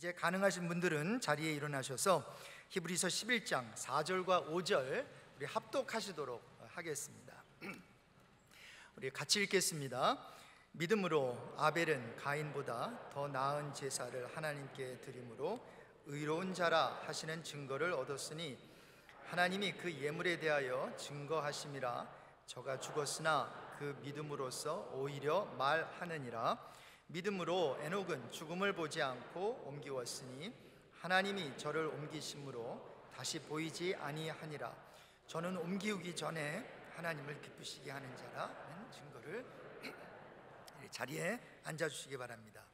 이제 가능하신 분들은 자리에 일어나셔서 히브리서 11장 4절과 5절 우리 합독하시도록 하겠습니다. 우리 같이 읽겠습니다. 믿음으로 아벨은 가인보다 더 나은 제사를 하나님께 드림으로 의로운 자라 하시는 증거를 얻었으니 하나님이 그 예물에 대하여 증거하심이라. 저가 죽었으나 그 믿음으로써 오히려 말하느니라. 믿음으로 에녹은 죽음을 보지 않고 옮기웠으니 하나님이 저를 옮기심으로 다시 보이지 아니하니라. 저는 옮기우기 전에 하나님을 기쁘시게 하는 자라는 증거를. 자리에 앉아주시기 바랍니다.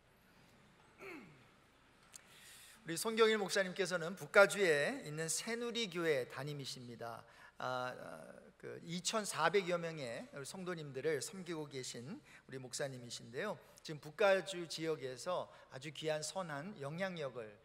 우리 손경일 목사님께서는 북가주에 있는 새누리교회 담임이십니다. 2,400여 명의 성도님들을 섬기고 계신 우리 목사님이신데요, 지금 북가주 지역에서 아주 귀한 선한 영향력을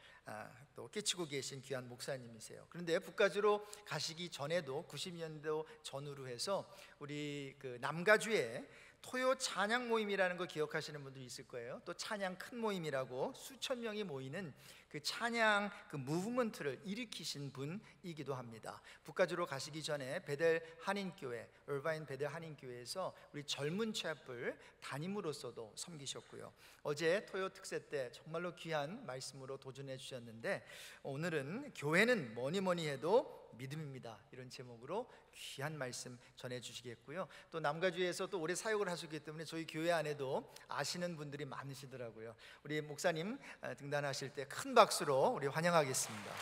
또 끼치고 계신 귀한 목사님이세요. 그런데 북가주로 가시기 전에도 90년도 전후로 해서 우리 남가주에 토요 찬양 모임이라는 거 기억하시는 분들이 있을 거예요. 또 찬양 큰 모임이라고 수천 명이 모이는 그 찬양 무브먼트를 일으키신 분이기도 합니다. 북가주로 가시기 전에 베델 한인교회, 얼바인 베델 한인교회에서 우리 젊은 채플 담임으로서도 섬기셨고요. 어제 토요 특세 때 정말로 귀한 말씀으로 도전해 주셨는데, 오늘은 교회는 뭐니 해도 믿음입니다, 이런 제목으로 귀한 말씀 전해 주시겠고요. 또 남가주에서 또 오래 사역을 하셨기 때문에 저희 교회 안에도 아시는 분들이 많으시더라고요. 우리 목사님 등단하실 때 큰 박수로 우리 환영하겠습니다.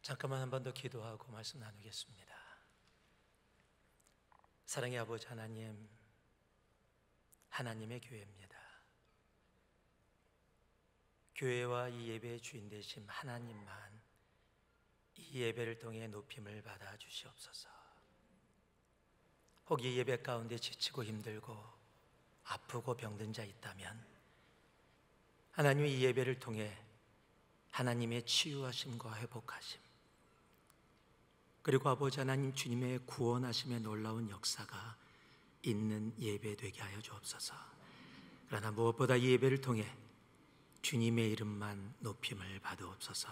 잠깐만 한 번 더 기도하고 말씀 나누겠습니다. 사랑의 아버지 하나님, 하나님의 교회입니다. 교회와 이 예배의 주인 되심 하나님만 이 예배를 통해 높임을 받아 주시옵소서. 혹 이 예배 가운데 지치고 힘들고 아프고 병든 자 있다면 하나님이 이 예배를 통해 하나님의 치유하심과 회복하심, 그리고 아버지 하나님 주님의 구원하심의 놀라운 역사가 있는 예배 되게 하여 주옵소서. 그러나 무엇보다 이 예배를 통해 주님의 이름만 높임을 받으옵소서.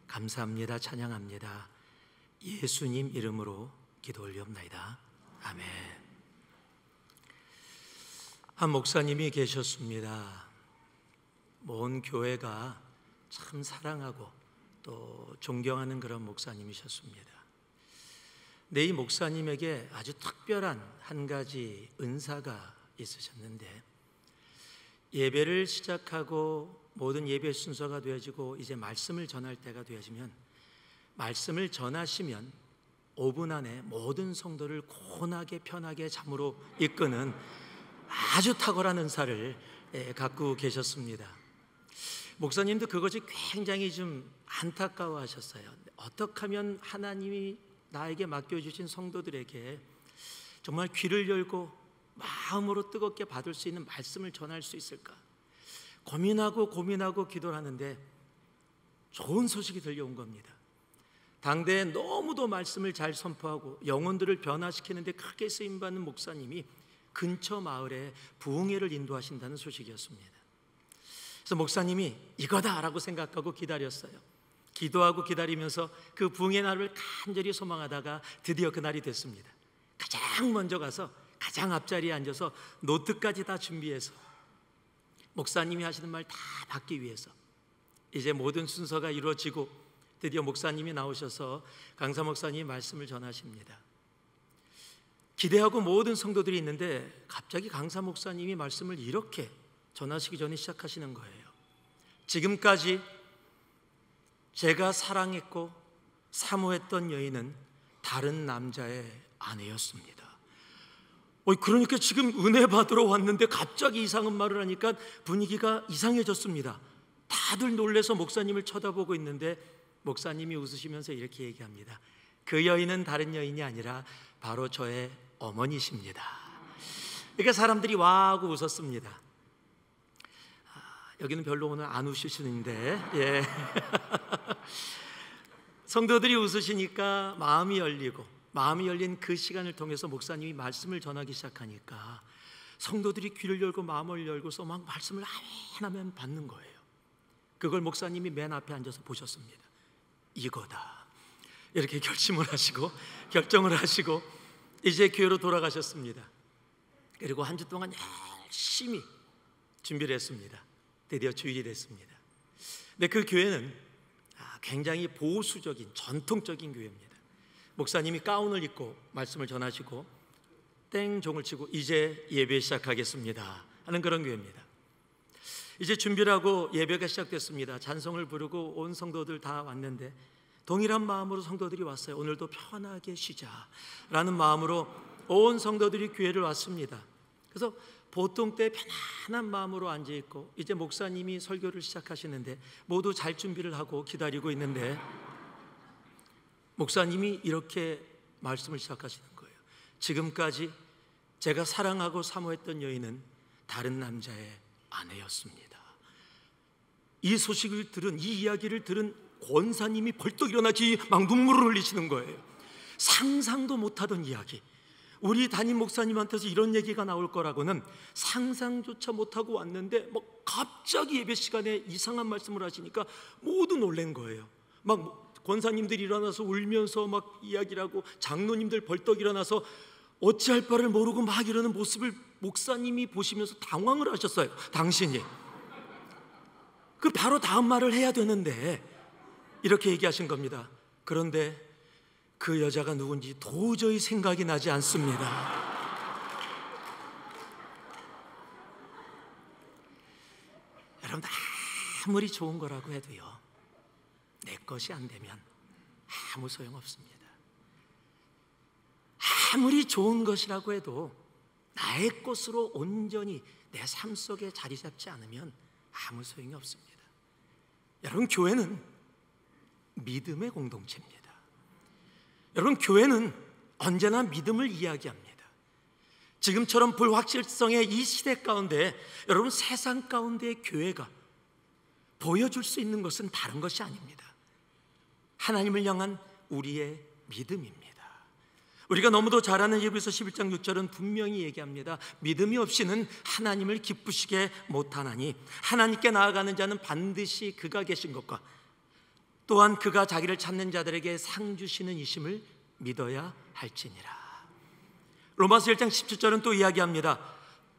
감사합니다. 찬양합니다. 예수님 이름으로 기도 올리옵나이다. 아멘. 한 목사님이 계셨습니다. 온 교회가 참 사랑하고 또 존경하는 그런 목사님이셨습니다. 근데 이 목사님에게 아주 특별한 한 가지 은사가 있으셨는데, 예배를 시작하고 모든 예배 순서가 되어지고 이제 말씀을 전할 때가 되어지면, 말씀을 전하시면 5분 안에 모든 성도를 고운하게 편하게 잠으로 이끄는 아주 탁월한 은사를 갖고 계셨습니다. 목사님도 그것이 굉장히 좀 안타까워하셨어요. 어떻게 하면 하나님이 나에게 맡겨주신 성도들에게 정말 귀를 열고 마음으로 뜨겁게 받을 수 있는 말씀을 전할 수 있을까 고민하고 기도를 하는데 좋은 소식이 들려온 겁니다. 당대에 너무도 말씀을 잘 선포하고 영혼들을 변화시키는데 크게 쓰임받는 목사님이 근처 마을에 부흥회를 인도하신다는 소식이었습니다. 그래서 목사님이 이거다라고 생각하고 기다렸어요. 기도하고 기다리면서 그 부흥의 날을 간절히 소망하다가 드디어 그날이 됐습니다. 가장 먼저 가서 가장 앞자리에 앉아서 노트까지 다 준비해서 목사님이 하시는 말 다 받기 위해서 이제 모든 순서가 이루어지고 드디어 목사님이 나오셔서 강사 목사님이 말씀을 전하십니다. 기대하고 모든 성도들이 있는데 갑자기 강사 목사님이 말씀을 이렇게 전하시기 전에 시작하시는 거예요. 지금까지 제가 사랑했고 사모했던 여인은 다른 남자의 아내였습니다. 그러니까 지금 은혜 받으러 왔는데 갑자기 이상한 말을 하니까 분위기가 이상해졌습니다. 다들 놀라서 목사님을 쳐다보고 있는데 목사님이 웃으시면서 이렇게 얘기합니다. 그 여인은 다른 여인이 아니라 바로 저의 어머니십니다. 그러니까 사람들이 와 하고 웃었습니다. 여기는 별로 오늘 안 웃으시는데 성도들이 웃으시니까 마음이 열린 그 시간을 통해서 목사님이 말씀을 전하기 시작하니까 성도들이 귀를 열고 마음을 열고서 막 말씀을 하면 받는 거예요. 그걸 목사님이 맨 앞에 앉아서 보셨습니다. 이거다, 이렇게 결정을 하시고 이제 교회로 돌아가셨습니다. 그리고 한 주 동안 열심히 준비를 했습니다. 드디어 주일이 됐습니다. 근데 그 교회는 굉장히 보수적인 전통적인 교회입니다. 목사님이 가운을 입고 말씀을 전하시고 땡 종을 치고 이제 예배 시작하겠습니다 하는 그런 교회입니다. 이제 준비를 하고 예배가 시작됐습니다. 찬송을 부르고 온 성도들 다 왔는데 동일한 마음으로 성도들이 왔어요. 오늘도 편하게 쉬자라는 마음으로 온 성도들이 교회를 왔습니다. 그래서 보통 때 편안한 마음으로 앉아있고 이제 목사님이 설교를 시작하시는데 모두 잘 준비를 하고 기다리고 있는데 목사님이 이렇게 말씀을 시작하시는 거예요. 지금까지 제가 사랑하고 사모했던 여인은 다른 남자의 아내였습니다. 이 소식을 들은, 이 이야기를 들은 권사님이 벌떡 일어나지 막 눈물을 흘리시는 거예요. 상상도 못하던 이야기, 우리 담임 목사님한테서 이런 얘기가 나올 거라고는 상상조차 못하고 왔는데 막 갑자기 예배 시간에 이상한 말씀을 하시니까 모두 놀란 거예요. 막 권사님들이 일어나서 울면서 막 이야기를 하고 장로님들 벌떡 일어나서 어찌할 바를 모르고 막 이러는 모습을 목사님이 보시면서 당황을 하셨어요. 당신이 그 바로 다음 말을 해야 되는데 이렇게 얘기하신 겁니다. 그런데 그 여자가 누군지 도저히 생각이 나지 않습니다. 여러분, 아무리 좋은 거라고 해도요, 내 것이 안 되면 아무 소용없습니다. 아무리 좋은 것이라고 해도 나의 것으로 온전히 내 삶 속에 자리 잡지 않으면 아무 소용이 없습니다. 여러분, 교회는 믿음의 공동체입니다. 여러분, 교회는 언제나 믿음을 이야기합니다. 지금처럼 불확실성의 이 시대 가운데 여러분, 세상 가운데의 교회가 보여줄 수 있는 것은 다른 것이 아닙니다. 하나님을 향한 우리의 믿음입니다. 우리가 너무도 잘 아는 히브리서 11장 6절은 분명히 얘기합니다. 믿음이 없이는 하나님을 기쁘시게 못하나니 하나님께 나아가는 자는 반드시 그가 계신 것과 또한 그가 자기를 찾는 자들에게 상 주시는 이심을 믿어야 할지니라. 로마서 1장 17절은 또 이야기합니다.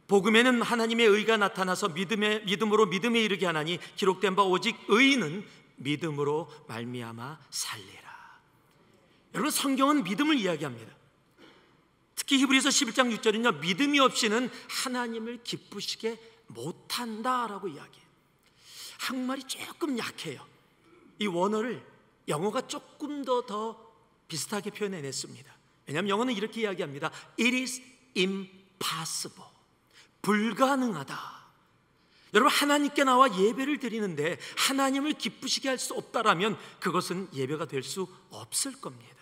복음에는 하나님의 의가 나타나서 믿음으로 믿음에 이르게 하나니 기록된 바 오직 의인은 믿음으로 말미암아 살리라. 여러분, 성경은 믿음을 이야기합니다. 특히 히브리서 11장 6절은요, 믿음이 없이는 하나님을 기쁘시게 못한다라고 이야기해요. 한국말이 조금 약해요. 이 원어를 영어가 조금 더 비슷하게 표현해냈습니다. 왜냐하면 영어는 이렇게 이야기합니다. It is impossible. 불가능하다. 여러분, 하나님께 나와 예배를 드리는데 하나님을 기쁘시게 할 수 없다라면 그것은 예배가 될 수 없을 겁니다.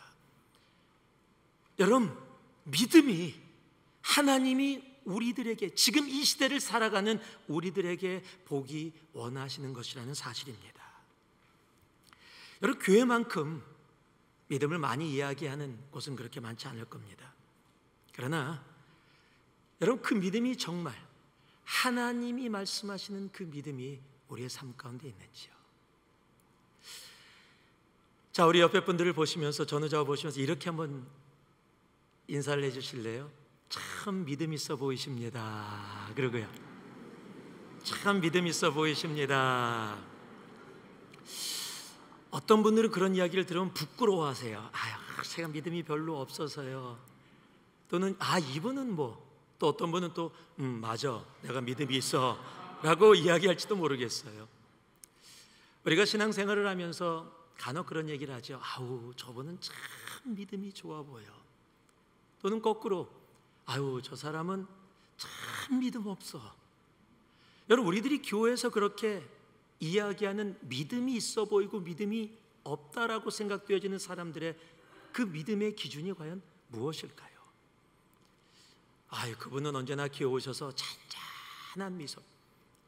여러분, 믿음이 하나님이 우리들에게, 지금 이 시대를 살아가는 우리들에게 보기 원하시는 것이라는 사실입니다. 여러분, 교회만큼 믿음을 많이 이야기하는 곳은 그렇게 많지 않을 겁니다. 그러나 여러분, 그 믿음이 정말 하나님이 말씀하시는 그 믿음이 우리의 삶 가운데 있는지요? 자, 우리 옆에 분들을 보시면서, 전우자와 보시면서 이렇게 한번 인사를 해주실래요? 참 믿음 있어 보이십니다. 그러고요, 참 믿음 있어 보이십니다. 어떤 분들은 그런 이야기를 들으면 부끄러워하세요. 제가 믿음이 별로 없어서요. 또는 이분은 또 어떤 분은 또 맞아, 내가 믿음이 있어 라고 이야기할지도 모르겠어요. 우리가 신앙생활을 하면서 간혹 그런 얘기를 하죠. 저분은 참 믿음이 좋아 보여. 또는 거꾸로, 저 사람은 참 믿음 없어. 여러분, 우리들이 교회에서 그렇게 이야기하는 믿음이 있어 보이고 믿음이 없다라고 생각되어지는 사람들의 그 믿음의 기준이 과연 무엇일까요? 그분은 언제나 교회 오셔서 잔잔한 미소,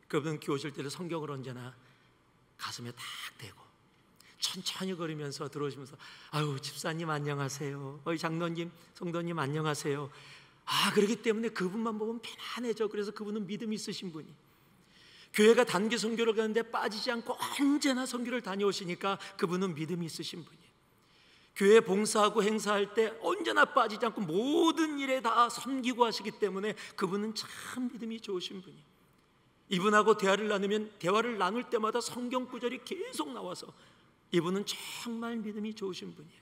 그분은 교회 오실 때도 성경을 언제나 가슴에 탁 대고 천천히 걸으면서 들어오시면서 아유 집사님 안녕하세요, 장로님 성도님 안녕하세요. 그렇기 때문에 그분만 보면 편안해져. 그래서 그분은 믿음이 있으신 분이, 교회가 단기 선교를 가는데 빠지지 않고 언제나 선교를 다녀오시니까 그분은 믿음이 있으신 분이에요. 교회 봉사하고 행사할 때 언제나 빠지지 않고 모든 일에 다 섬기고 하시기 때문에 그분은 참 믿음이 좋으신 분이에요. 이분하고 대화를 나누면 대화를 나눌 때마다 성경 구절이 계속 나와서 이분은 정말 믿음이 좋으신 분이에요.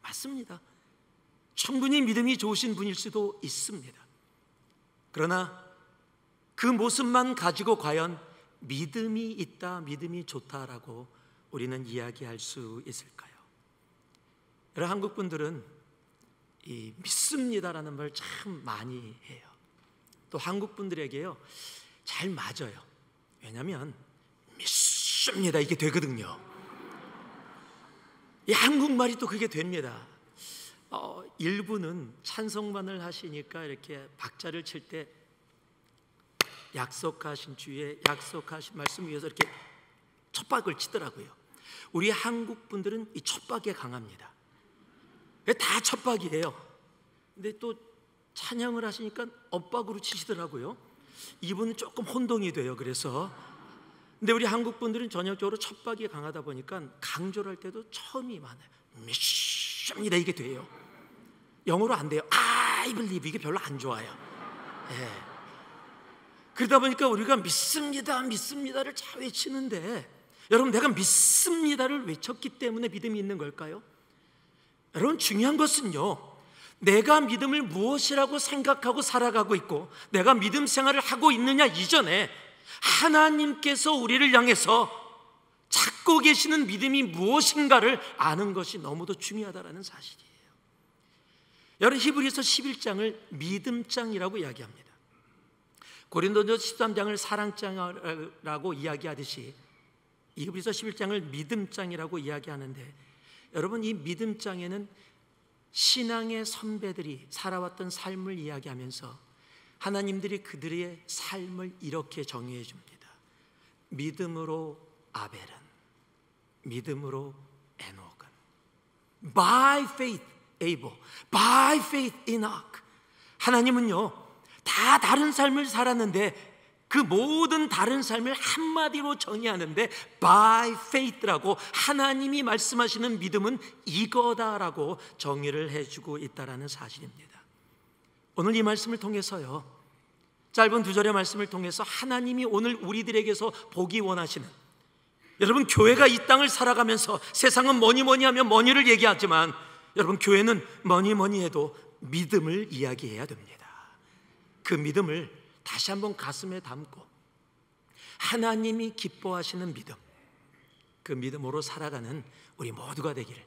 맞습니다. 충분히 믿음이 좋으신 분일 수도 있습니다. 그러나 그 모습만 가지고 과연 믿음이 있다, 믿음이 좋다라고 우리는 이야기할 수 있을까요? 여러분, 한국 분들은 이 믿습니다라는 말 참 많이 해요. 또 한국 분들에게요 잘 맞아요. 왜냐하면 믿습니다 이게 되거든요. 이 한국말이 또 그게 됩니다. 일부는 찬송만을 하시니까 이렇게 박자를 칠 때 약속하신 주에 약속하신 말씀 위해서 이렇게 촉박을 치더라고요. 우리 한국 분들은 이 촉박에 강합니다. 다 촉박이에요. 근데 또 찬양을 하시니까 엇박으로 치시더라고요. 이분은 조금 혼동이 돼요. 그래서 근데 우리 한국 분들은 전형적으로 촉박이 강하다 보니까 강조를 할 때도 처음이 많아요. 믿습니다 이게 돼요. 영어로 안 돼요. I believe 이게 별로 안 좋아요. 예. 그러다 보니까 우리가 믿습니다 믿습니다를 잘 외치는데, 여러분 내가 믿습니다를 외쳤기 때문에 믿음이 있는 걸까요? 여러분 중요한 것은요, 내가 믿음을 무엇이라고 생각하고 살아가고 있고 내가 믿음 생활을 하고 있느냐 이전에 하나님께서 우리를 향해서 찾고 계시는 믿음이 무엇인가를 아는 것이 너무도 중요하다는 사실이에요. 여러분 히브리서 11장을 믿음장이라고 이야기합니다. 고린도전서 13장을 사랑장이라고 이야기하듯이 히브리서 11장을 믿음장이라고 이야기하는데, 여러분 이 믿음장에는 신앙의 선배들이 살아왔던 삶을 이야기하면서 하나님들이 그들의 삶을 이렇게 정의해 줍니다. 믿음으로 아벨은, 믿음으로 에녹은, by faith Abel, by faith Enoch. 하나님은요 다 다른 삶을 살았는데 그 모든 다른 삶을 한마디로 정의하는데 by faith라고, 하나님이 말씀하시는 믿음은 이거다라고 정의를 해주고 있다는 사실입니다. 오늘 이 말씀을 통해서요, 짧은 2절의 말씀을 통해서 하나님이 오늘 우리들에게서 보기 원하시는, 여러분 교회가 이 땅을 살아가면서 세상은 뭐니 하면 뭐니를 얘기하지만 여러분 교회는 뭐니 해도 믿음을 이야기해야 됩니다. 그 믿음을 다시 한번 가슴에 담고 하나님이 기뻐하시는 믿음, 그 믿음으로 살아가는 우리 모두가 되기를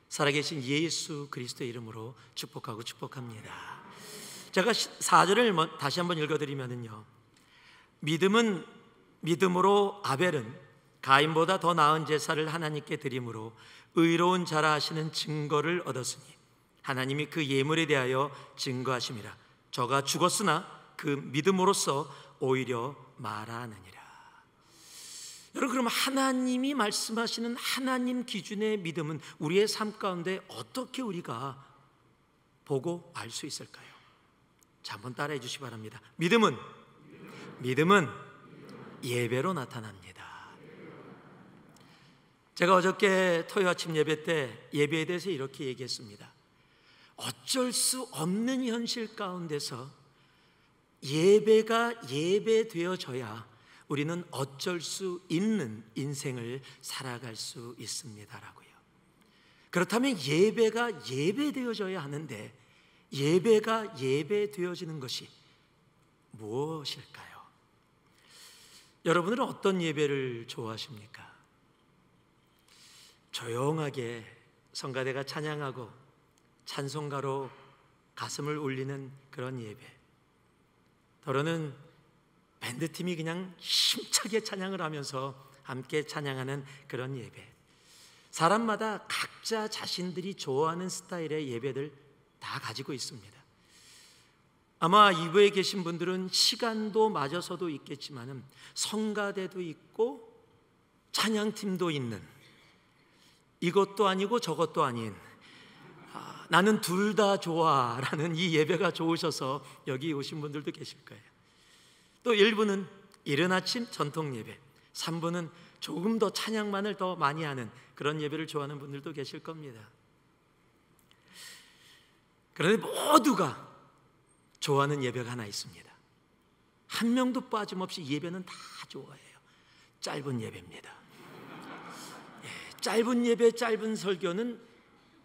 살아계신 예수 그리스도의 이름으로 축복합니다. 제가 4절을 다시 한번 읽어드리면요, 믿음은 믿음으로 아벨은 가인보다 더 나은 제사를 하나님께 드림으로 의로운 자라 하시는 증거를 얻었으니 하나님이 그 예물에 대하여 증거하심이라. 저가 죽었으나 그 믿음으로써 오히려 말하느니라. 여러분, 그럼 하나님이 말씀하시는 하나님 기준의 믿음은 우리의 삶 가운데 어떻게 우리가 보고 알 수 있을까요? 자, 한번 따라해 주시기 바랍니다. 믿음은 예배로 나타납니다. 제가 어저께 토요 아침 예배 때 예배에 대해서 이렇게 얘기했습니다. 어쩔 수 없는 현실 가운데서 예배가 예배되어져야 우리는 어쩔 수 있는 인생을 살아갈 수 있습니다라고요. 그렇다면 예배가 예배되어져야 하는데 예배가 예배되어지는 것이 무엇일까요? 여러분들은 어떤 예배를 좋아하십니까? 조용하게 성가대가 찬양하고 찬송가로 가슴을 울리는 그런 예배, 더러는 밴드팀이 그냥 힘차게 찬양을 하면서 함께 찬양하는 그런 예배. 사람마다 각자 자신들이 좋아하는 스타일의 예배들 다 가지고 있습니다. 아마 이부에 계신 분들은 시간도 맞아서도 있겠지만은 성가대도 있고 찬양팀도 있는, 이것도 아니고 저것도 아닌 나는 둘 다 좋아라는 이 예배가 좋으셔서 여기 오신 분들도 계실 거예요. 또 1부는 이른 아침 전통 예배, 3부는 조금 더 찬양만을 더 많이 하는 그런 예배를 좋아하는 분들도 계실 겁니다. 그런데 모두가 좋아하는 예배가 하나 있습니다. 한 명도 빠짐없이 예배는 다 좋아해요. 짧은 예배입니다. 짧은 예배, 짧은 설교는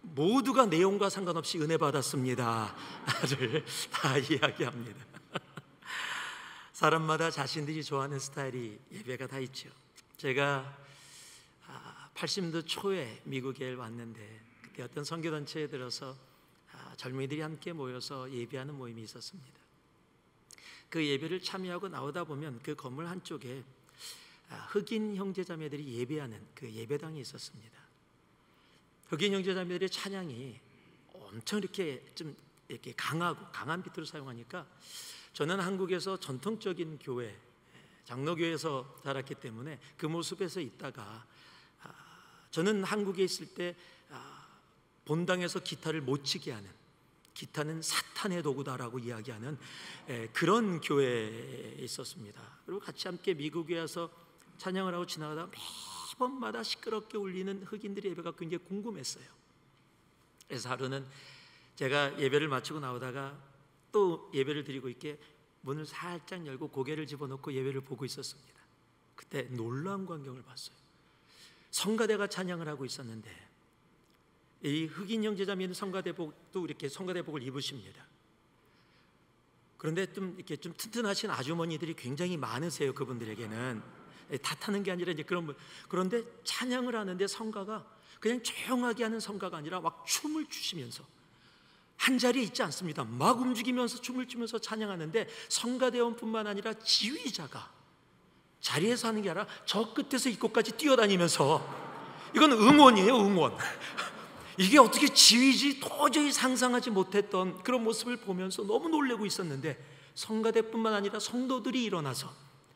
모두가 내용과 상관없이 은혜 받았습니다를 다 이야기합니다. 사람마다 자신들이 좋아하는 스타일이 예배가 다 있죠. 제가 80년대 초에 미국에 왔는데 그때 어떤 선교단체에 들어서 젊은이들이 함께 모여서 예배하는 모임이 있었습니다. 그 예배를 참여하고 나오다 보면 그 건물 한쪽에 흑인 형제자매들이 예배하는 그 예배당이 있었습니다. 흑인 형제자매들의 찬양이 엄청 이렇게 좀 이렇게 강한 비트를 사용하니까 저는 한국에서 전통적인 교회, 장로교회에서 자랐기 때문에 그 모습에서 있다가 저는 한국에 있을 때 본당에서 기타를 못 치게 하는, 기타는 사탄의 도구다라고 이야기하는 그런 교회에 있었습니다. 그리고 같이 함께 미국에 와서 찬양을 하고 지나가다가 매번마다 시끄럽게 울리는 흑인들의 예배가 굉장히 궁금했어요. 그래서 하루는 제가 예배를 마치고 나오다가 또 예배를 드리고 있게 문을 살짝 열고 고개를 집어넣고 예배를 보고 있었습니다. 그때 놀라운 광경을 봤어요. 성가대가 찬양을 하고 있었는데 이 흑인 형제자매는 성가대복도 이렇게 성가대복을 입으십니다. 그런데 좀 이렇게 좀 튼튼하신 아주머니들이 굉장히 많으세요. 그분들에게는 탓하는 게 아니라 이제 그런 분. 그런데 찬양을 하는데 성가가 그냥 조용하게 하는 성가가 아니라 막 춤을 추시면서 한 자리에 있지 않습니다. 막 움직이면서 춤을 추면서 찬양하는데 성가대원뿐만 아니라 지휘자가 자리에서 하는 게 아니라 저 끝에서 이 끝까지 뛰어다니면서 이건 응원이에요, 응원. 이게 어떻게 지휘지 도저히 상상하지 못했던 그런 모습을 보면서 너무 놀라고 있었는데 성가대뿐만 아니라 성도들이 일어나서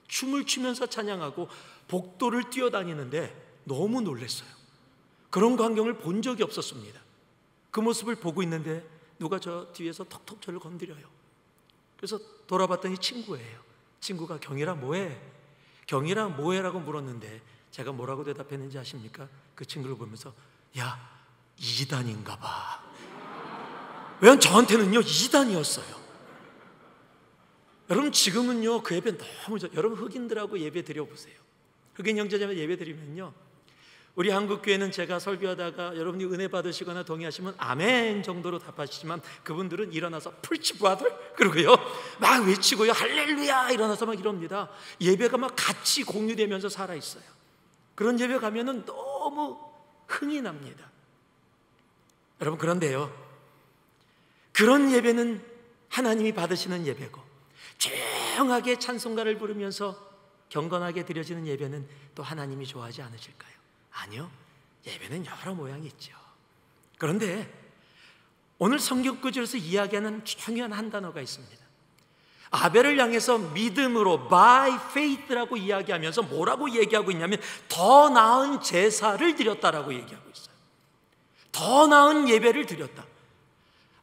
춤을 추면서 찬양하고 복도를 뛰어다니는데 너무 놀랐어요. 그런 광경을 본 적이 없었습니다. 그 모습을 보고 있는데 누가 저 뒤에서 톡톡 저를 건드려요. 그래서 돌아봤더니 친구예요. 친구가 경이라 뭐해? 경이라 뭐해? 라고 물었는데 제가 뭐라고 대답했는지 아십니까? 그 친구를 보면서 야, 이단인가 봐. 왜냐면 저한테는요 이단이었어요. 여러분 지금은요 그 예배 너무 여러분 흑인들하고 예배 드려보세요. 흑인 형제자매 예배 드리면요 우리 한국교회는 제가 설교하다가 여러분이 은혜 받으시거나 동의하시면 아멘 정도로 답하시지만 그분들은 일어나서 preach brother 그러고요 막 외치고요 할렐루야 일어나서 막 이럽니다. 예배가 막 같이 공유되면서 살아있어요. 그런 예배 가면은 너무 흥이 납니다. 여러분 그런데요 그런 예배는 하나님이 받으시는 예배고 조용하게 찬송가를 부르면서 경건하게 드려지는 예배는 또 하나님이 좋아하지 않으실까요? 아니요, 예배는 여러 모양이 있죠. 그런데 오늘 성경 구절에서 이야기하는 중요한 한 단어가 있습니다. 아벨을 향해서 믿음으로 by faith라고 이야기하면서 뭐라고 얘기하고 있냐면 더 나은 제사를 드렸다라고 얘기하고 있어요. 더 나은 예배를 드렸다.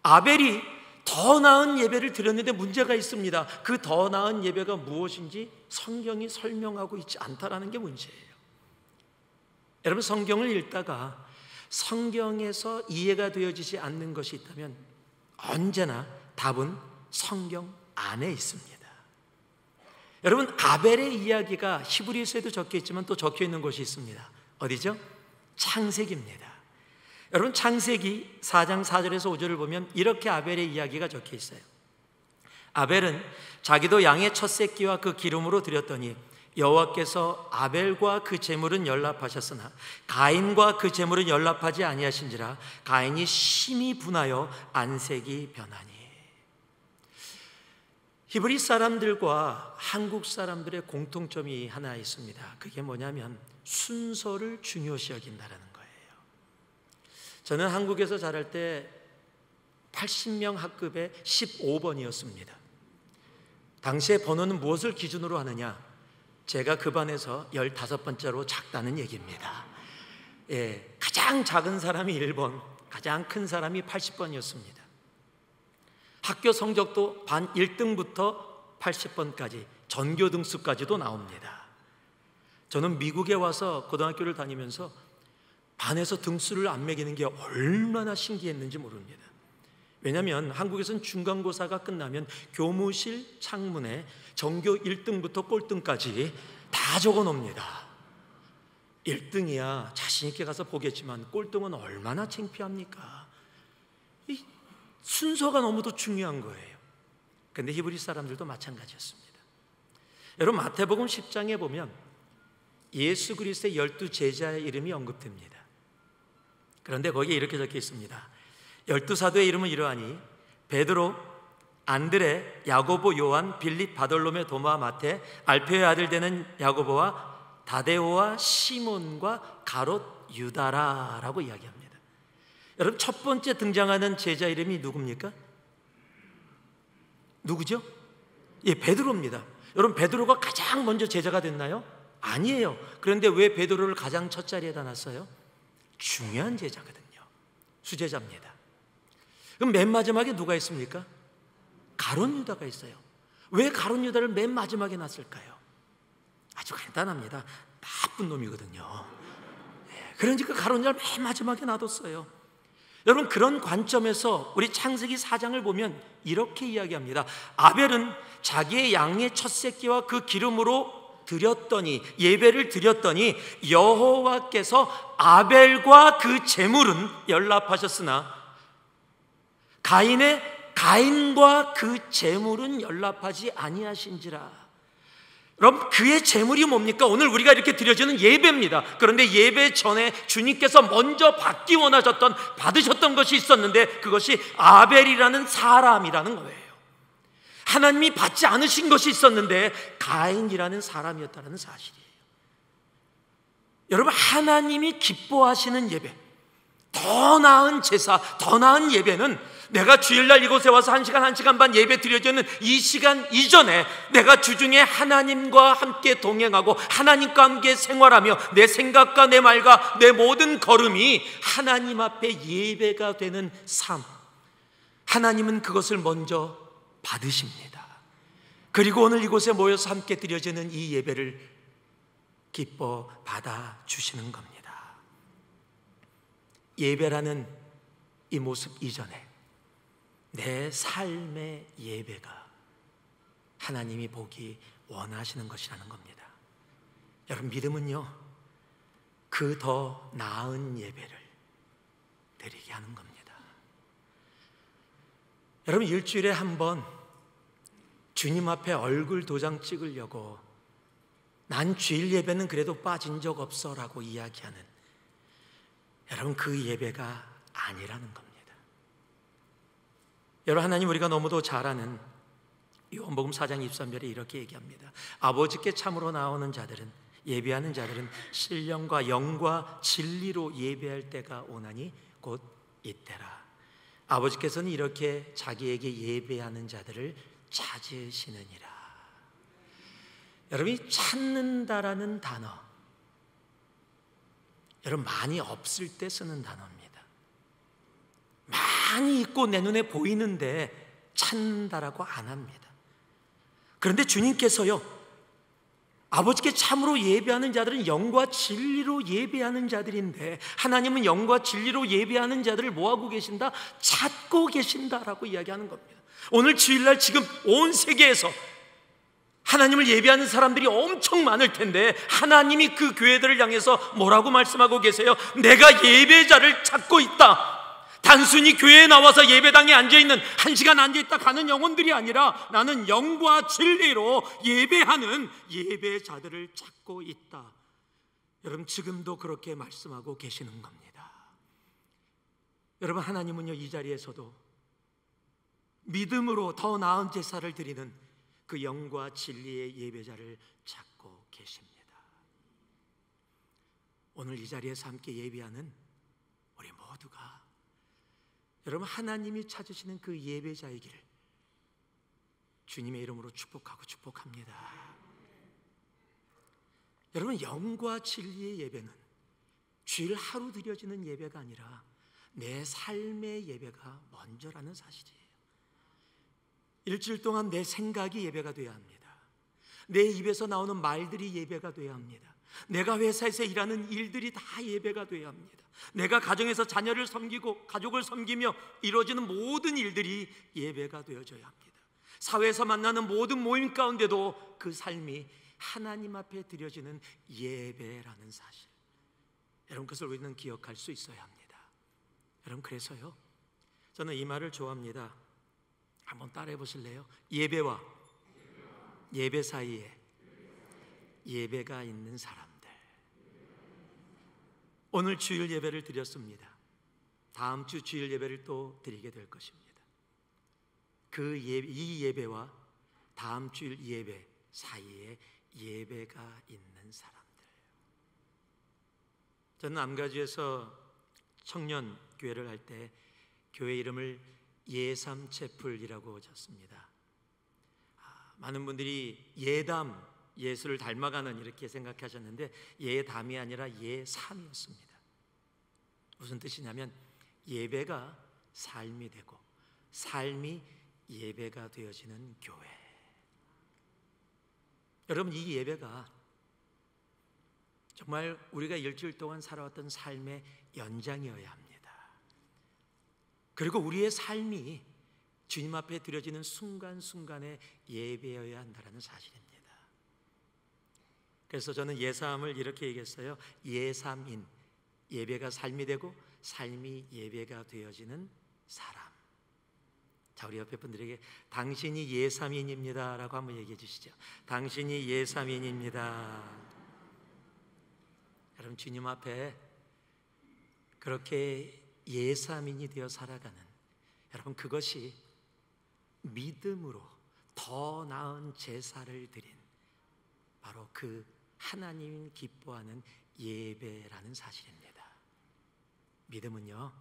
아벨이 더 나은 예배를 드렸는데 문제가 있습니다. 그 더 나은 예배가 무엇인지 성경이 설명하고 있지 않다라는 게 문제예요. 여러분 성경을 읽다가 성경에서 이해가 되어지지 않는 것이 있다면 언제나 답은 성경 안에 있습니다. 여러분 아벨의 이야기가 히브리서에도 적혀 있지만 또 적혀 있는 곳이 있습니다. 어디죠? 창세기입니다. 여러분 창세기 4장 4절에서 5절을 보면 이렇게 아벨의 이야기가 적혀 있어요. 아벨은 자기도 양의 첫 새끼와 그 기름으로 드렸더니 여호와께서 아벨과 그 제물은 연락하셨으나 가인과 그 제물은 연락하지 아니하신지라 가인이 심히 분하여 안색이 변하니. 히브리 사람들과 한국 사람들의 공통점이 하나 있습니다. 그게 뭐냐면 순서를 중요시 여긴다는 거예요. 저는 한국에서 자랄 때 80명 학급에 15번이었습니다. 당시의 번호는 무엇을 기준으로 하느냐? 제가 그 반에서 15번째로 작다는 얘기입니다. 가장 작은 사람이 1번, 가장 큰 사람이 80번이었습니다. 학교 성적도 반 1등부터 80번까지 전교 등수까지도 나옵니다. 저는 미국에 와서 고등학교를 다니면서 반에서 등수를 안 매기는 게 얼마나 신기했는지 모릅니다. 왜냐하면 한국에서는 중간고사가 끝나면 교무실 창문에 전교 1등부터 꼴등까지 다 적어 놓습니다. 1등이야 자신 있게 가서 보겠지만 꼴등은 얼마나 창피합니까? 이 순서가 너무도 중요한 거예요. 그런데 히브리 사람들도 마찬가지였습니다. 여러분, 마태복음 10장에 보면 예수 그리스도의 12제자의 이름이 언급됩니다. 그런데 거기에 이렇게 적혀 있습니다. 12사도의 이름은 이러하니 베드로, 안드레, 야고보, 요한, 빌립, 바돌로메, 도마, 마태, 알페의 아들 되는 야고보와 다데오와 시몬과 가롯, 유다라라고 이야기합니다. 여러분, 첫 번째 등장하는 제자 이름이 누굽니까? 누구죠? 베드로입니다. 여러분, 베드로가 가장 먼저 제자가 됐나요? 아니에요. 그런데 왜 베드로를 가장 첫 자리에다 놨어요? 중요한 제자거든요. 수제자입니다. 그럼 맨 마지막에 누가 있습니까? 가롯 유다가 있어요. 왜 가롯 유다를 맨 마지막에 놨을까요? 아주 간단합니다. 나쁜 놈이거든요. 그러니까 가롯 유다를 맨 마지막에 놔뒀어요. 여러분, 그런 관점에서 우리 창세기 4장을 보면 이렇게 이야기합니다. 아벨은 자기의 양의 첫 새끼와 그 기름으로 예배를 드렸더니 여호와께서 아벨과 그 제물은 연락하셨으나 가인과 그 제물은 연락하지 아니하신지라. 여러분, 그의 제물이 뭡니까? 오늘 우리가 이렇게 드려지는 예배입니다. 그런데 예배 전에 주님께서 먼저 받으셨던 것이 있었는데 그것이 아벨이라는 사람이라는 거예요. 하나님이 받지 않으신 것이 있었는데 가인이라는 사람이었다는 사실이에요. 여러분, 하나님이 기뻐하시는 예배, 더 나은 제사, 더 나은 예배는 내가 주일날 이곳에 와서 1시간 반 예배 드려지는 이 시간 이전에 내가 주중에 하나님과 함께 동행하고 하나님과 함께 생활하며 내 생각과 내 말과 내 모든 걸음이 하나님 앞에 예배가 되는 삶, 하나님은 그것을 먼저 받으십니다. 그리고 오늘 이곳에 모여서 함께 드려지는 이 예배를 기뻐 받아주시는 겁니다. 예배라는 이 모습 이전에 내 삶의 예배가 하나님이 보기 원하시는 것이라는 겁니다. 여러분, 믿음은요, 그 더 나은 예배를 드리게 하는 겁니다. 여러분, 일주일에 한 번 주님 앞에 얼굴 도장 찍으려고 난 주일 예배는 그래도 빠진 적 없어 라고 이야기하는, 여러분, 그 예배가 아니라는 겁니다. 여러분, 하나님 우리가 너무도 잘 아는 요한복음 4장 23절에 이렇게 얘기합니다. 아버지께 참으로 나오는 자들은, 예배하는 자들은 신령과 영과 진리로 예배할 때가 오나니 곧 이때라. 아버지께서는 이렇게 자기에게 예배하는 자들을 찾으시느니라. 여러분, 이 찾는다라는 단어, 여러분, 많이 없을 때 쓰는 단어입니다. 많이 있고 내 눈에 보이는데 찾는다라고 안 합니다. 그런데 주님께서요, 아버지께 참으로 예배하는 자들은 영과 진리로 예배하는 자들인데, 하나님은 영과 진리로 예배하는 자들을 뭐하고 계신다? 찾고 계신다라고 이야기하는 겁니다. 오늘 주일날 지금 온 세계에서 하나님을 예배하는 사람들이 엄청 많을 텐데 하나님이 그 교회들을 향해서 뭐라고 말씀하고 계세요? 내가 예배자를 찾고 있다. 단순히 교회에 나와서 예배당에 앉아있는, 1시간 앉아있다 가는 영혼들이 아니라 나는 영과 진리로 예배하는 예배자들을 찾고 있다. 여러분, 지금도 그렇게 말씀하고 계시는 겁니다. 여러분, 하나님은요, 이 자리에서도 믿음으로 더 나은 제사를 드리는 그 영과 진리의 예배자를 찾고 계십니다. 오늘 이 자리에서 함께 예배하는 우리 모두가 여러분, 하나님이 찾으시는 그 예배자이기를 주님의 이름으로 축복합니다. 여러분, 영과 진리의 예배는 주일 하루 드려지는 예배가 아니라 내 삶의 예배가 먼저라는 사실이에요. 일주일 동안 내 생각이 예배가 돼야 합니다. 내 입에서 나오는 말들이 예배가 돼야 합니다. 내가 회사에서 일하는 일들이 다 예배가 돼야 합니다. 내가 가정에서 자녀를 섬기고 가족을 섬기며 이루어지는 모든 일들이 예배가 되어져야 합니다. 사회에서 만나는 모든 모임 가운데도 그 삶이 하나님 앞에 드려지는 예배라는 사실, 여러분 그것을 우리는 기억할 수 있어야 합니다. 여러분 그래서요, 저는 이 말을 좋아합니다. 한번 따라해 보실래요? 예배와 예배 사이에 예배가 있는 사람들. 오늘 주일 예배를 드렸습니다. 다음 주 주일 예배를 또 드리게 될 것입니다. 이 예배와 다음 주일 예배 사이에 예배가 있는 사람들. 저는 남가주에서 청년 교회를 할 때 교회 이름을 예삼채플이라고 졌습니다. 많은 분들이 예담, 예수를 닮아가는 이렇게 생각하셨는데 예담이 아니라 예삼이었습니다. 무슨 뜻이냐면 예배가 삶이 되고 삶이 예배가 되어지는 교회. 여러분 이 예배가 정말 우리가 일주일 동안 살아왔던 삶의 연장이어야 합니다. 그리고 우리의 삶이 주님 앞에 드려지는 순간순간에 예배여야 한다는 사실입니다. 그래서 저는 예삼을 이렇게 얘기했어요. 예삼인, 예배가 삶이 되고 삶이 예배가 되어지는 사람. 자, 우리 옆에 분들에게 당신이 예삼인입니다 라고 한번 얘기해 주시죠. 당신이 예삼인입니다. 여러분 주님 앞에 그렇게 예삼인이 되어 살아가는 여러분, 그것이 믿음으로 더 나은 제사를 드린 바로 그 하나님 기뻐하는 예배라는 사실입니다. 믿음은요,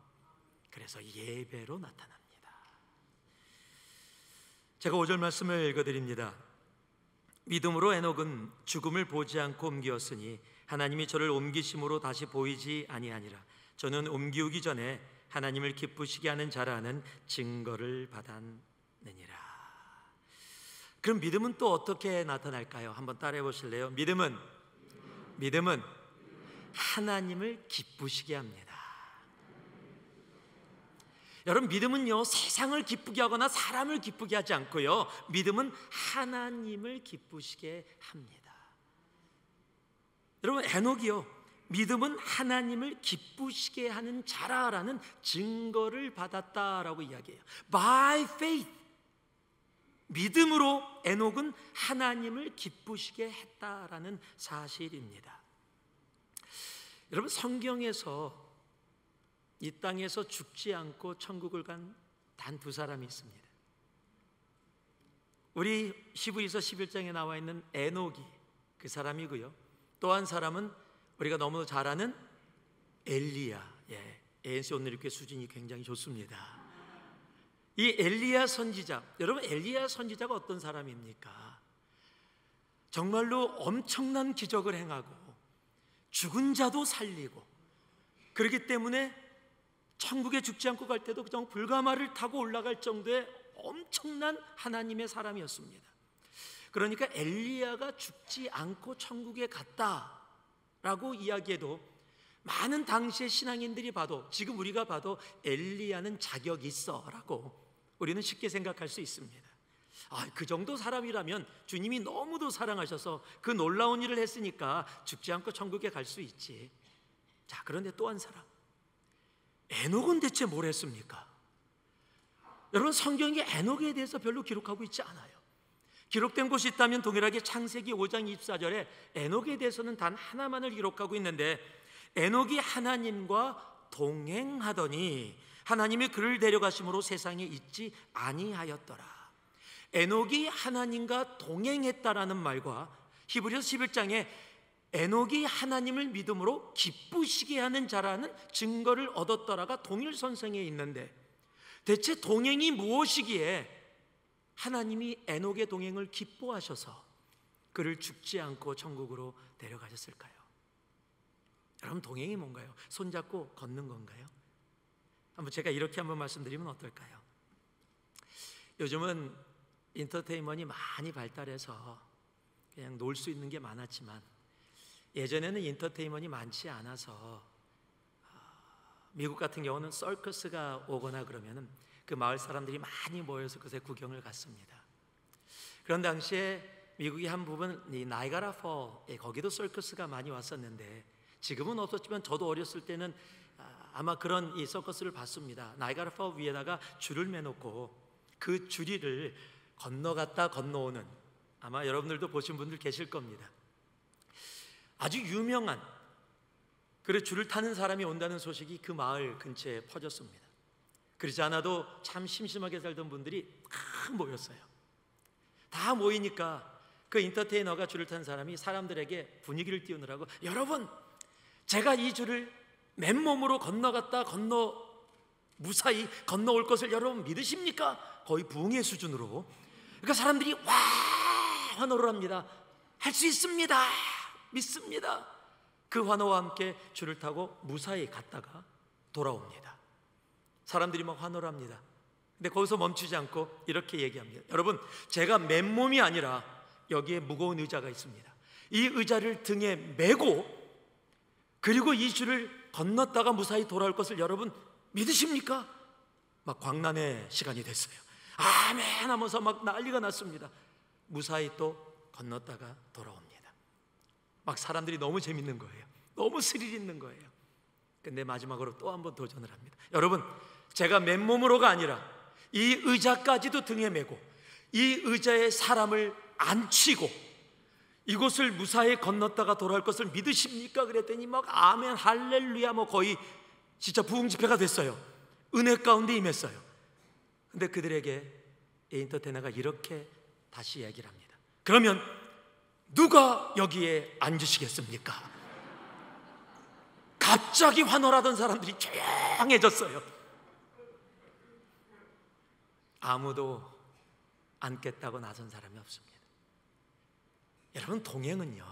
그래서 예배로 나타납니다. 제가 5절 말씀을 읽어드립니다. 믿음으로 에녹은 죽음을 보지 않고 옮기었으니 하나님이 저를 옮기심으로 다시 보이지 아니하니라. 저는 옮기우기 전에 하나님을 기쁘시게 하는 자라는 증거를 받았느니라. 그럼 믿음은 또 어떻게 나타날까요? 한번 따라해 보실래요? 믿음은 하나님을 기쁘시게 합니다. 여러분 믿음은요, 세상을 기쁘게 하거나 사람을 기쁘게 하지 않고요, 믿음은 하나님을 기쁘시게 합니다. 여러분 에녹이요, 믿음은 하나님을 기쁘시게 하는 자라라는 증거를 받았다라고 이야기해요. By faith, 믿음으로 에녹은 하나님을 기쁘시게 했다라는 사실입니다. 여러분 성경에서 이 땅에서 죽지 않고 천국을 간 단 두 사람이 있습니다. 우리 히브리서 11장에 나와 있는 에녹이 그 사람이고요, 또 한 사람은 우리가 너무 잘 아는 엘리야. ANC 오늘교회 수준이 굉장히 좋습니다. 이 엘리야 선지자, 여러분 엘리야 선지자가 어떤 사람입니까? 정말로 엄청난 기적을 행하고 죽은 자도 살리고, 그렇기 때문에 천국에 죽지 않고 갈 때도 그냥 불가마를 타고 올라갈 정도의 엄청난 하나님의 사람이었습니다. 그러니까 엘리야가 죽지 않고 천국에 갔다라고 이야기해도 많은 당시의 신앙인들이 봐도, 지금 우리가 봐도 엘리야는 자격이 있어라고 우리는 쉽게 생각할 수 있습니다. 그 정도 사람이라면 주님이 너무도 사랑하셔서 그 놀라운 일을 했으니까 죽지 않고 천국에 갈 수 있지. 자, 그런데 또 한 사람, 에녹은 대체 뭘 했습니까? 여러분 성경이 에녹에 대해서 별로 기록하고 있지 않아요. 기록된 곳이 있다면 동일하게 창세기 5장 24절에 에녹에 대해서는 단 하나만을 기록하고 있는데, 에녹이 하나님과 동행하더니 하나님이 그를 데려가심으로 세상에 있지 아니하였더라. 에녹이 하나님과 동행했다라는 말과 히브리서 11장에 에녹이 하나님을 믿음으로 기쁘시게 하는 자라는 증거를 얻었더라가 동일선상에 있는데, 대체 동행이 무엇이기에 하나님이 에녹의 동행을 기뻐하셔서 그를 죽지 않고 천국으로 데려가셨을까요? 여러분, 동행이 뭔가요? 손잡고 걷는 건가요? 한번 제가 이렇게 한번 말씀드리면 어떨까요? 요즘은 인터테인먼트가 많이 발달해서 그냥 놀 수 있는 게 많았지만, 예전에는 인터테인먼트가 많지 않아서 미국 같은 경우는 서커스가 오거나 그러면은 그 마을 사람들이 많이 모여서 그새 구경을 갔습니다. 그런 당시에 미국의 한 부분, 이 나이아가라 폴, 거기도 서커스가 많이 왔었는데, 지금은 없었지만 저도 어렸을 때는 아마 그런 이 서커스를 봤습니다. 나이아가라 폴 위에다가 줄을 매놓고 그 줄이를 건너갔다 건너오는, 아마 여러분들도 보신 분들 계실 겁니다. 아주 유명한 그 줄을 타는 사람이 온다는 소식이 그 마을 근처에 퍼졌습니다. 그러지 않아도 참 심심하게 살던 분들이 다 모였어요. 다 모이니까 그 인터테이너가 줄을 탄 사람이 사람들에게 분위기를 띄우느라고, 여러분, 제가 이 줄을 맨몸으로 건너갔다 무사히 건너올 것을 여러분 믿으십니까? 거의 부흥의 수준으로. 그러니까 사람들이 와 환호를 합니다. 할 수 있습니다, 믿습니다. 그 환호와 함께 줄을 타고 무사히 갔다가 돌아옵니다. 사람들이 막 환호를 합니다. 근데 거기서 멈추지 않고 이렇게 얘기합니다. 여러분, 제가 맨몸이 아니라 여기에 무거운 의자가 있습니다. 이 의자를 등에 메고 그리고 이 줄을 건넜다가 무사히 돌아올 것을 여러분 믿으십니까? 막 광란의 시간이 됐어요. 아멘 하면서 막 난리가 났습니다. 무사히 또 건넜다가 돌아옵니다. 막 사람들이 너무 재밌는 거예요. 너무 스릴 있는 거예요. 근데 마지막으로 또 한 번 도전을 합니다. 여러분, 제가 맨몸으로가 아니라 이 의자까지도 등에 메고 이 의자에 사람을 앉히고 이곳을 무사히 건넜다가 돌아올 것을 믿으십니까? 그랬더니 막 아멘 할렐루야, 뭐 거의 진짜 부흥 집회가 됐어요. 은혜 가운데 임했어요. 근데 그들에게 인터테이너가 이렇게 다시 얘기를 합니다. 그러면 누가 여기에 앉으시겠습니까? 갑자기 환호하던 사람들이 조용해졌어요. 아무도 앉겠다고 나선 사람이 없습니다. 여러분, 동행은요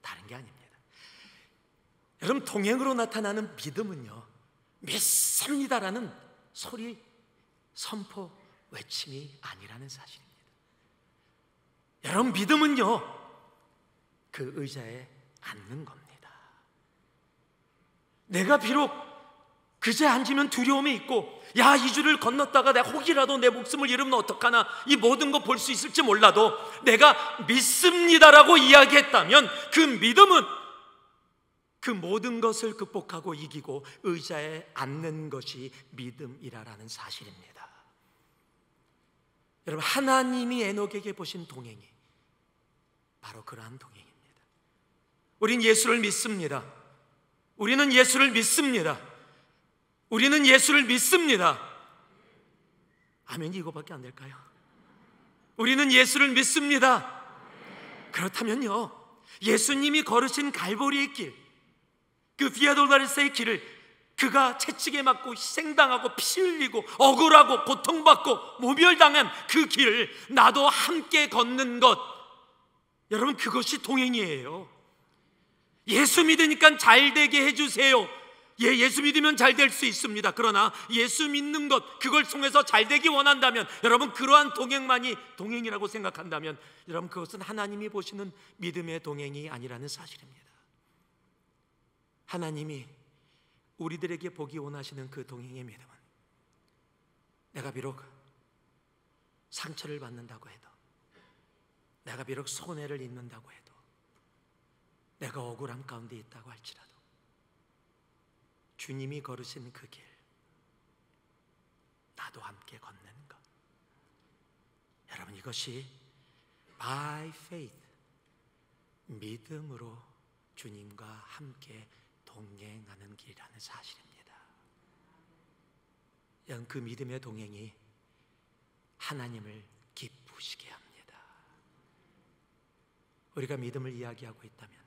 다른 게 아닙니다. 여러분, 동행으로 나타나는 믿음은요 믿습니다라는 소리, 선포, 외침이 아니라는 사실입니다. 여러분, 믿음은요 그 의자에 앉는 겁니다. 내가 비록 그제 앉으면 두려움이 있고, 야, 이 줄을 건넜다가 내가 혹이라도 내 목숨을 잃으면 어떡하나, 이 모든 거 볼 수 있을지 몰라도 내가 믿습니다라고 이야기했다면 그 믿음은 그 모든 것을 극복하고 이기고 의자에 앉는 것이 믿음이라는 사실입니다. 여러분, 하나님이 에녹에게 보신 동행이 바로 그러한 동행입니다. 우린 예수를 믿습니다. 우리는 예수를 믿습니다. 우리는 예수를 믿습니다. 아멘이 이거밖에 안 될까요? 우리는 예수를 믿습니다. 그렇다면요, 예수님이 걸으신 갈보리의 길, 그 비아 돌로로스의 길을 그가 채찍에 맞고 희생당하고 피 흘리고 억울하고 고통받고 모멸당한 그 길을 나도 함께 걷는 것, 여러분, 그것이 동행이에요. 예수 믿으니까 잘 되게 해주세요. 예, 예수 믿으면 잘 될 수 있습니다. 그러나 예수 믿는 것, 그걸 통해서 잘 되기 원한다면, 여러분, 그러한 동행만이 동행이라고 생각한다면 여러분, 그것은 하나님이 보시는 믿음의 동행이 아니라는 사실입니다. 하나님이 우리들에게 보기 원하시는 그 동행의 믿음은, 내가 비록 상처를 받는다고 해도, 내가 비록 손해를 입는다고 해도, 내가 억울함 가운데 있다고 할지라도 주님이 걸으신 그 길, 나도 함께 걷는 것. 여러분, 이것이 by faith, 믿음으로 주님과 함께 동행하는 길이라는 사실입니다. 그 믿음의 동행이 하나님을 기쁘시게 합니다. 우리가 믿음을 이야기하고 있다면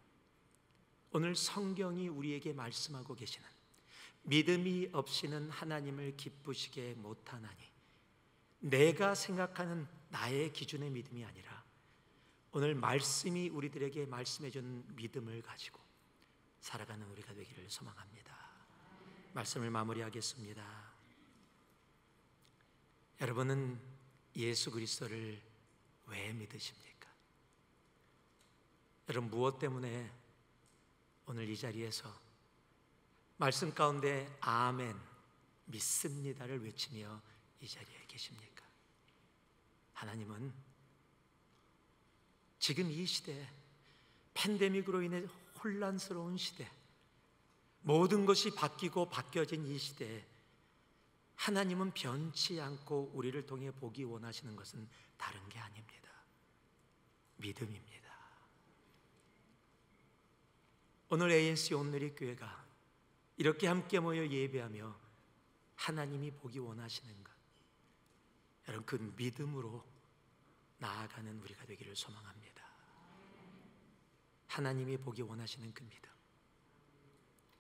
오늘 성경이 우리에게 말씀하고 계시는 믿음이 없이는 하나님을 기쁘시게 못하나니, 내가 생각하는 나의 기준의 믿음이 아니라 오늘 말씀이 우리들에게 말씀해 주는 믿음을 가지고 살아가는 우리가 되기를 소망합니다. 말씀을 마무리하겠습니다. 여러분은 예수 그리스도를 왜 믿으십니까? 여러분 무엇 때문에 오늘 이 자리에서 말씀 가운데 아멘, 믿습니다를 외치며 이 자리에 계십니까? 하나님은 지금 이 시대, 팬데믹으로 인해 혼란스러운 시대, 모든 것이 바뀌고 바뀌어진 이 시대에 하나님은 변치 않고 우리를 통해 보기 원하시는 것은 다른 게 아닙니다. 믿음입니다. 오늘 ANC 온누리 교회가 이렇게 함께 모여 예배하며 하나님이 보기 원하시는 것, 여러분 그 믿음으로 나아가는 우리가 되기를 소망합니다. 하나님이 보기 원하시는 그 믿음.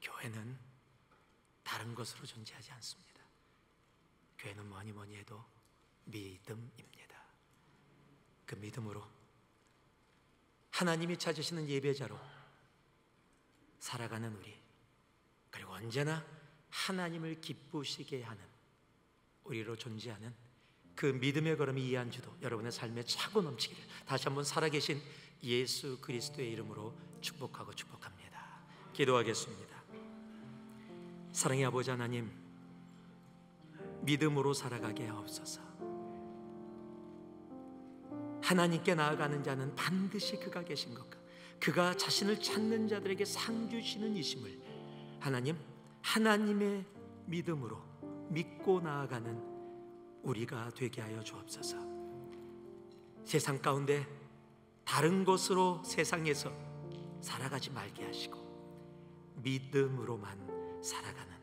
교회는 다른 것으로 존재하지 않습니다. 교회는 뭐니 해도 믿음입니다. 그 믿음으로 하나님이 찾으시는 예배자로 살아가는 우리, 그리고 언제나 하나님을 기쁘시게 하는 우리로 존재하는 그 믿음의 걸음이 이 한 주도 여러분의 삶에 차고 넘치기를 다시 한번 살아계신 예수 그리스도의 이름으로 축복합니다. 기도하겠습니다. 사랑의 아버지 하나님, 믿음으로 살아가게 하옵소서. 하나님께 나아가는 자는 반드시 그가 계신 것과 그가 자신을 찾는 자들에게 상 주시는 이심을 하나님, 하나님의 믿음으로 믿고 나아가는 우리가 되게 하여 주옵소서. 세상 가운데 다른 것으로 세상에서 살아가지 말게 하시고 믿음으로만 살아가는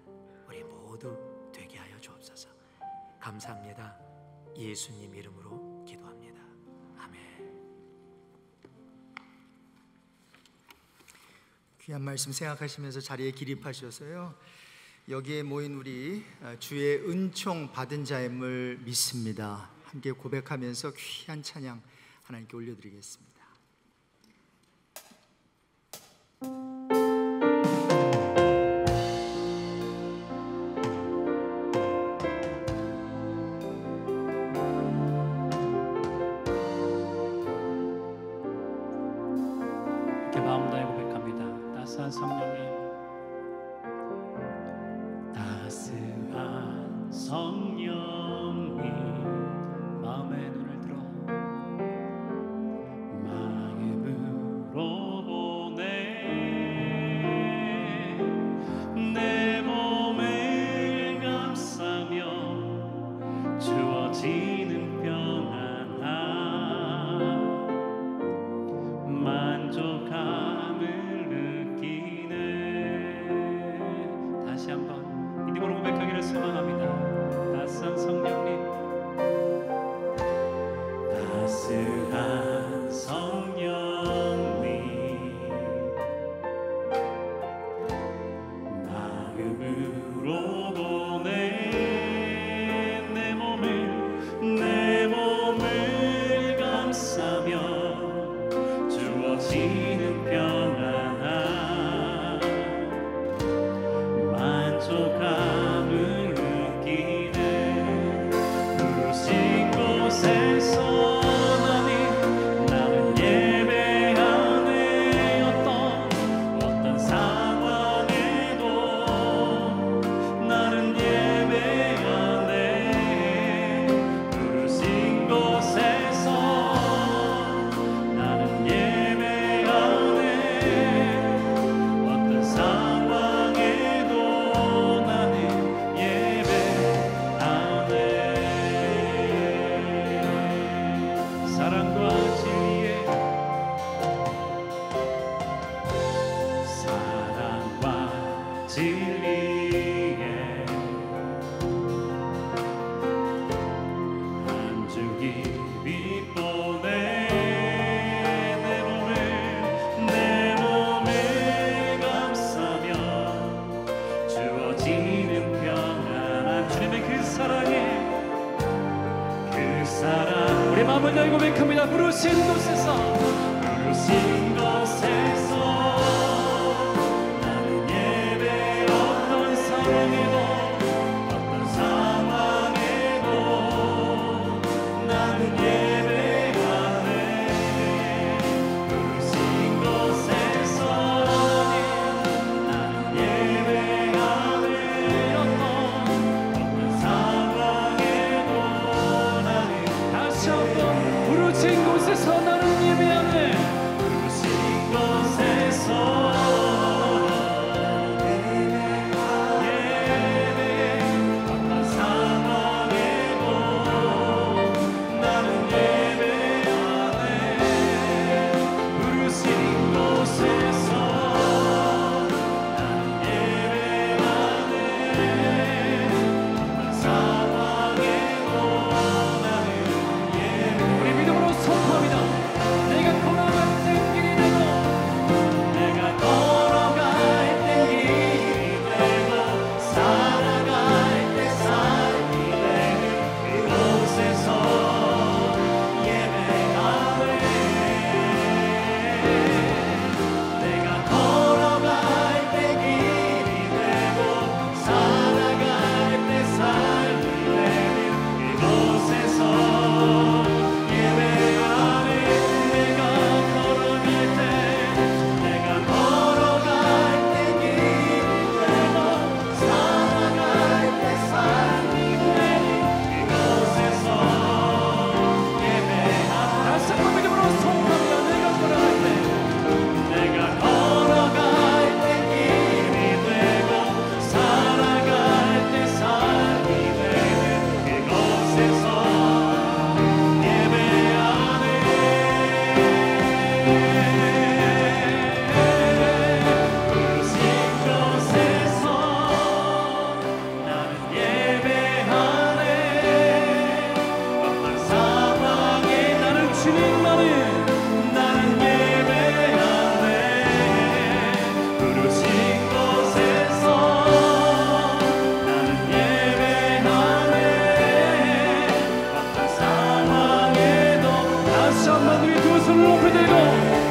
우리 모두 되게 하여 주옵소서. 감사합니다. 예수님 이름으로 기도합니다. 아멘. 귀한 말씀 생각하시면서 자리에 기립하셔서요, 여기에 모인 우리 주의 은총 받은 자임을 믿습니다. 함께 고백하면서 귀한 찬양 하나님께 올려드리겠습니다. 이렇게 마음 다해 고백합니다. 따스한 성령님, 따스한 성령님, 마음의 눈을 들어 마음으로 보내 내 몸을 감싸며 주어지는 평안함 만족함을 느끼네. 다시 한번 믿음으로 고백하기를 소망합니다. 따스한 성령님, 따스한 성령님, 마음으로 보내 내 몸을 감싸며 주어지는 평안함 만족함을 느끼네. 부르신 곳에서 나는 예배하네. 어떤 상황에도 나는 예배하네. 부르신 곳에서 나는 예배하네. 어떤 상황에도 나는 예배하네. 사랑과 진리에 한 줄기 빛 보내 내 몸을 감싸며 주어지는 평안한 주님의 그 사랑에 그 사랑 우리 마음을 다해 고백합니다. 부르신 곳에서 나는 곳에서 나는 예배하네. 부르신 곳에서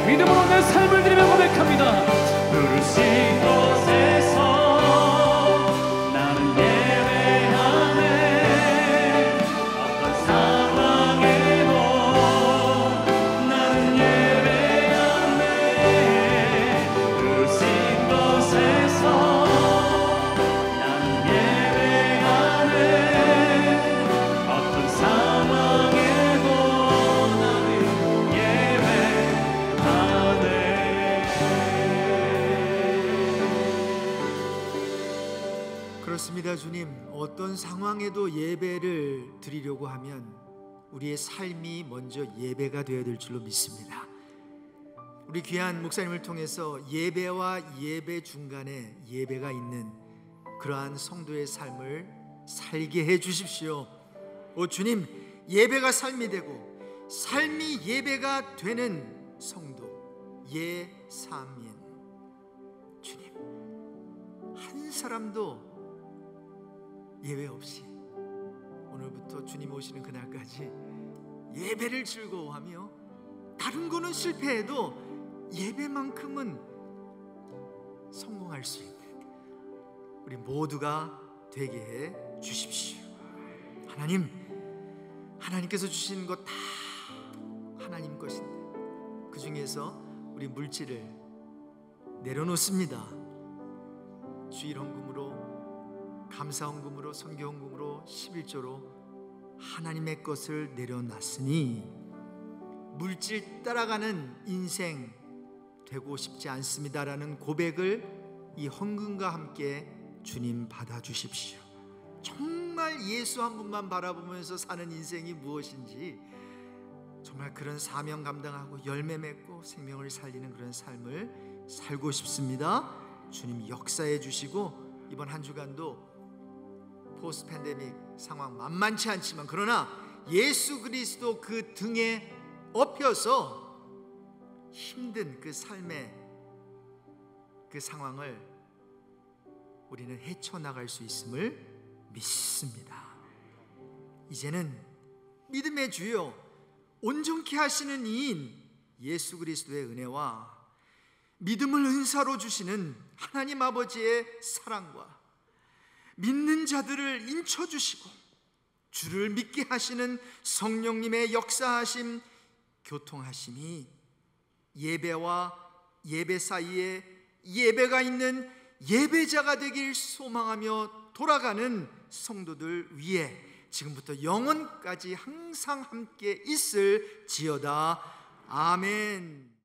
믿음으로 내 삶을 드리며 고백합니다. 부르신 곳에서 나는 예배하네. 어떤 상황에도 나는 예배하네. 부르신 곳에서 나는 예배하네. 어떤 상황에도 나는 그렇습니다. 주님, 어떤 상황에도 예배를 드리려고 하면 우리의 삶이 먼저 예배가 되어야 될 줄로 믿습니다. 우리 귀한 목사님을 통해서 예배와 예배 중간에 예배가 있는 그러한 성도의 삶을 살게 해 주십시오. 오 주님, 예배가 삶이 되고 삶이 예배가 되는 성도, 예사민 주님, 한 사람도 예외 없이 오늘부터 주님 오시는 그날까지 예배를 즐거워하며 다른 거는 실패해도 예배만큼은 성공할 수 있는 우리 모두가 되게 해 주십시오. 하나님, 하나님께서 주신 것 다 하나님 것인데 그 중에서 우리 물질을 내려놓습니다. 주일 헌금으로, 감사 헌금으로, 선교 헌금으로, 11조로 하나님의 것을 내려놨으니 물질 따라가는 인생 되고 싶지 않습니다라는 고백을 이 헌금과 함께 주님 받아주십시오. 정말 예수 한 분만 바라보면서 사는 인생이 무엇인지, 정말 그런 사명 감당하고 열매 맺고 생명을 살리는 그런 삶을 살고 싶습니다. 주님 역사해 주시고 이번 한 주간도 포스트 팬데믹 상황 만만치 않지만 그러나 예수 그리스도 그 등에 업혀서 힘든 그 삶의 그 상황을 우리는 헤쳐나갈 수 있음을 믿습니다. 이제는 믿음의 주요 온전케 하시는 이인 예수 그리스도의 은혜와 믿음을 은사로 주시는 하나님 아버지의 사랑과 믿는 자들을 인쳐주시고 주를 믿게 하시는 성령님의 역사하심, 교통하심이 예배와 예배 사이에 예배가 있는 예배자가 되길 소망하며 돌아가는 성도들 위에 지금부터 영원까지 항상 함께 있을지어다. 아멘.